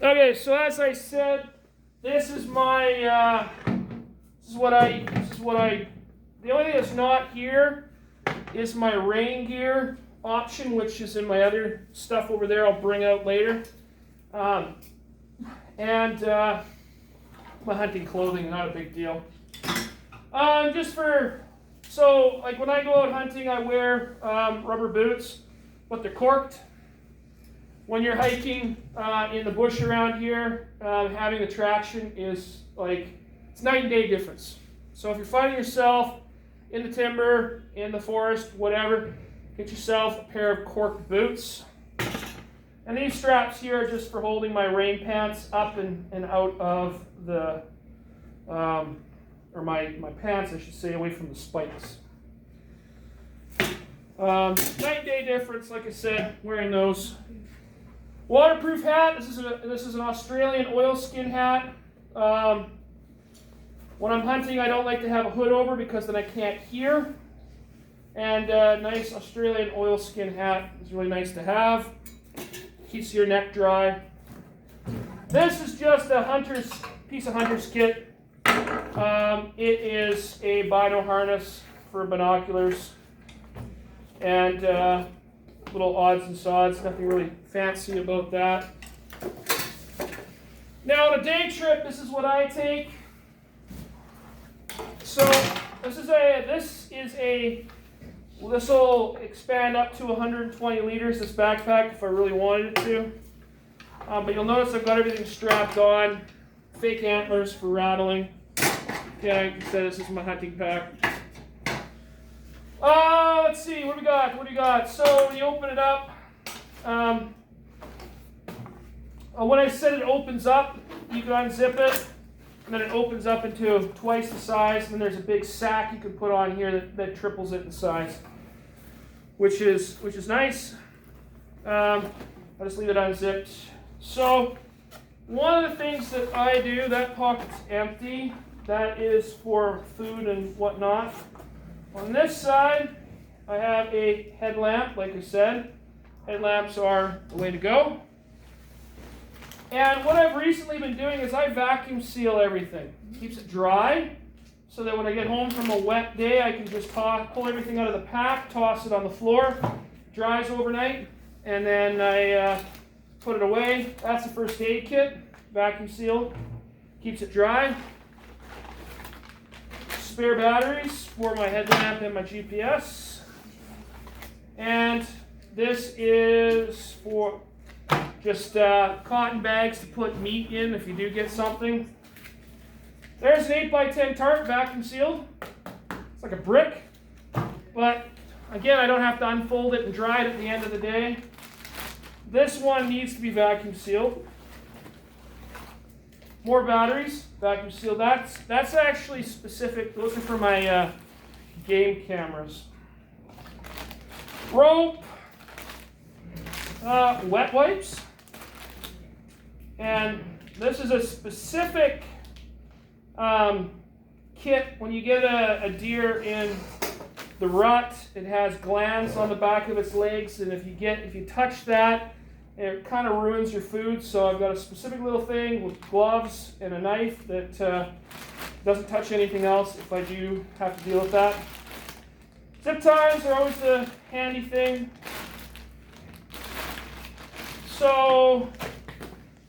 Okay, so as I said, this is my, the only thing that's not here is my rain gear option, which is in my other stuff over there. I'll bring out later. And my hunting clothing, not a big deal. So like when I go out hunting, I wear rubber boots, but they're corked. When you're hiking in the bush around here, having the traction is it's night and day difference. So if you're finding yourself in the timber, in the forest, whatever, get yourself a pair of corked boots. And these straps here are just for holding my rain pants up and out of the, or my pants, I should say, away from the spikes. Night and day difference, like I said, wearing those. Waterproof hat. This is an Australian oilskin hat. When I'm hunting, I don't like to have a hood over because then I can't hear. And nice Australian oilskin hat is really nice to have. Keeps your neck dry. This is just a piece of hunter's kit. It is a bino harness for binoculars and little odds and sods. Nothing really fancy about that. Now on a day trip, this is what I take. So this will expand up to 120 liters, this backpack, if I really wanted it to. But you'll notice I've got everything strapped on. Fake antlers for rattling. Yeah, like I said, this is my hunting pack. Let's see, what do we got? So when you open it up, when I said it opens up, you can unzip it. And then it opens up into twice the size, and then there's a big sack you can put on here that triples it in size, which is nice. I'll just leave it unzipped. So one of the things that I do, that pocket's empty. That is for food and whatnot. On this side, I have a headlamp, like I said. Headlamps are the way to go. And what I've recently been doing is I vacuum seal everything. Keeps it dry, so that when I get home from a wet day, I can just pull everything out of the pack, toss it on the floor, dries overnight, and then I put it away. That's the first aid kit, vacuum sealed, keeps it dry. Spare batteries for my headlamp and my GPS. And this is for just cotton bags to put meat in if you do get something. There's an 8x10 tarp, vacuum sealed. It's like a brick, but again, I don't have to unfold it and dry it at the end of the day. This one needs to be vacuum sealed. More batteries, vacuum sealed. That's actually specific. Those are for my game cameras. Rope, wet wipes. And this is a specific kit. When you get a deer in the rut, it has glands on the back of its legs, and if you touch that, it kind of ruins your food. So I've got a specific little thing with gloves and a knife that doesn't touch anything else if I do have to deal with that. Zip ties are always a handy thing. So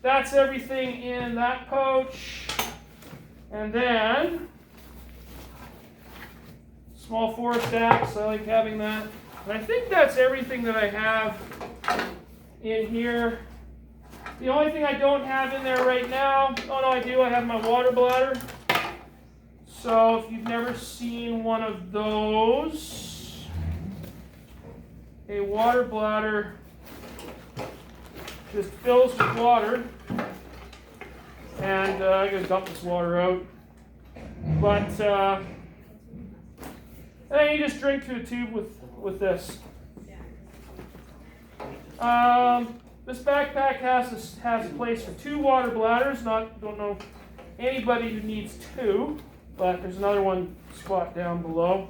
that's everything in that pouch. And then small forest axe, I like having that. And I think that's everything that I have in here. The only thing I don't have in there right now, oh no I do, I have my water bladder. So if you've never seen one of those, a water bladder just fills with water, and I'm going to dump this water out, but and then you just drink through the tube with this. This backpack has a place for 2 water bladders. Don't know anybody who needs 2, but there's another one spot down below.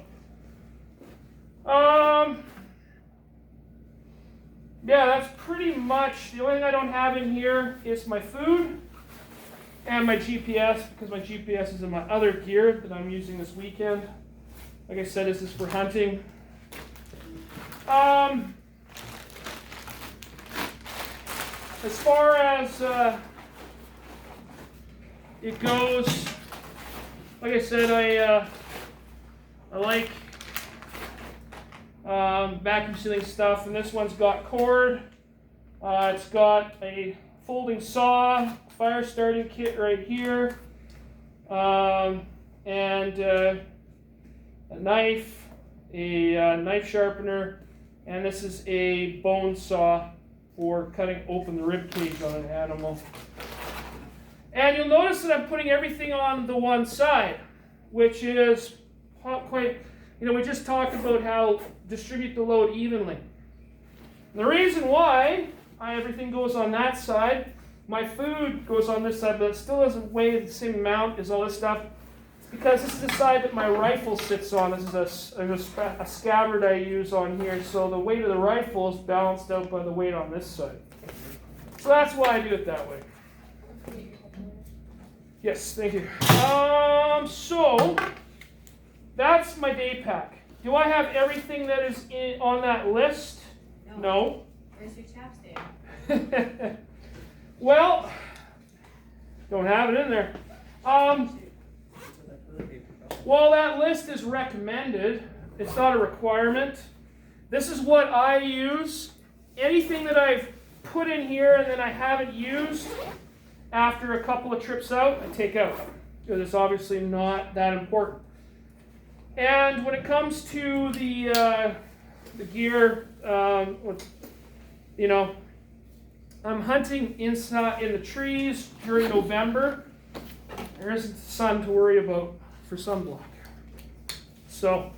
yeah, that's pretty much, the only thing I don't have in here is my food and my GPS, because my GPS is in my other gear that I'm using this weekend. Like I said, this is for hunting. As far as it goes, like I said, I like vacuum sealing stuff, and this one's got cord. It's got a folding saw, fire starting kit right here, and a knife, a knife sharpener, and this is a bone saw for cutting open the rib cage on an animal. And you'll notice that I'm putting everything on the one side, which is quite, we just talked about how distribute the load evenly. And the reason why everything goes on that side, my food goes on this side, but it still doesn't weigh the same amount as all this stuff, it's because this is the side that my rifle sits on. This is a scabbard I use on here, so the weight of the rifle is balanced out by the weight on this side. So that's why I do it that way. Yes, thank you. So that's my day pack. Do I have everything that is on that list? No. Where's your chapstick? Well, don't have it in there. Well, that list is recommended. It's not a requirement. This is what I use. Anything that I've put in here and then I haven't used after a couple of trips out, I take out, because it's obviously not that important. And when it comes to the gear, I'm hunting inside in the trees during November. There isn't sun to worry about for sunblock. So,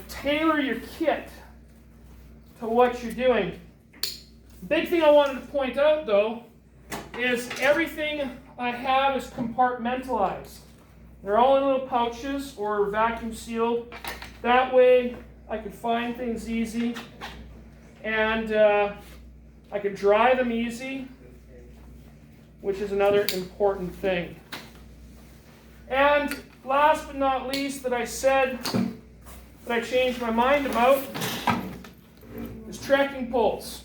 tailor your kit to what you're doing. Big thing I wanted to point out, though, is everything I have is compartmentalized. They're all in little pouches or vacuum sealed. That way I can find things easy, and I can dry them easy, which is another important thing. And last but not least that I said that I changed my mind about is trekking poles.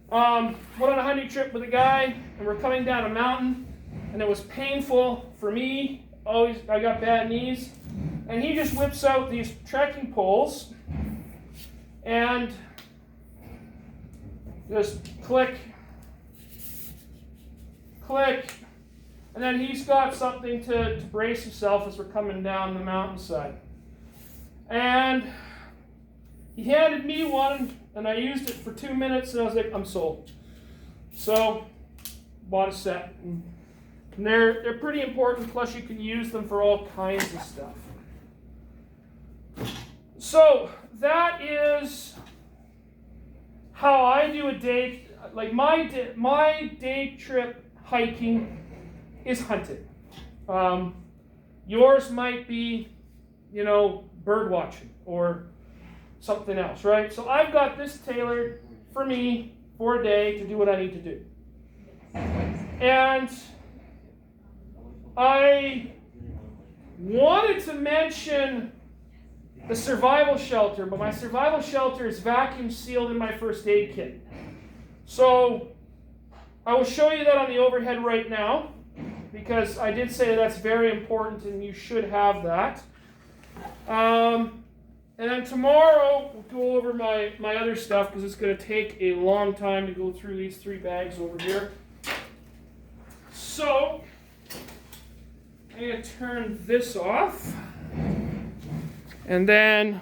Went on a hunting trip with a guy, and we're coming down a mountain, and it was painful for me. I got bad knees. And he just whips out these trekking poles and just click, click, and then he's got something to brace himself as we're coming down the mountainside. And he handed me one, and I used it for 2 minutes, and I was like, I'm sold. So, bought a set. And they're pretty important, plus you can use them for all kinds of stuff. So, that is how I do a day, like my day trip hiking is hunting. Yours might be, bird watching or something else, right? So I've got this tailored for me for a day to do what I need to do. And I wanted to mention the survival shelter, but my survival shelter is vacuum sealed in my first aid kit. So I will show you that on the overhead right now, because I did say that's very important and you should have that. And then tomorrow we'll go over my other stuff, because it's going to take a long time to go through these 3 bags over here. So I'm going to turn this off. And then